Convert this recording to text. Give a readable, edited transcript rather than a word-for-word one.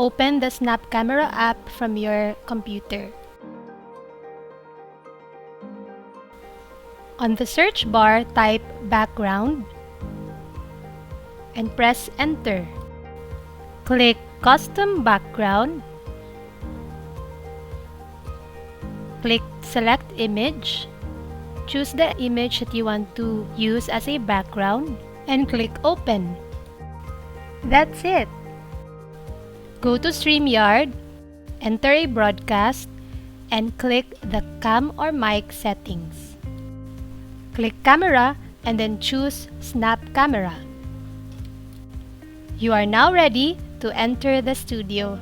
Open the Snap Camera app from your computer. On the search bar, type background and press enter. Click Custom Background. Click Select Image. Choose the image that you want to use as a background and click Open. That's it! Go to Streamyard, enter a broadcast, and click the cam or mic settings. Click Camera and then choose Snap Camera. You are now ready to enter the studio.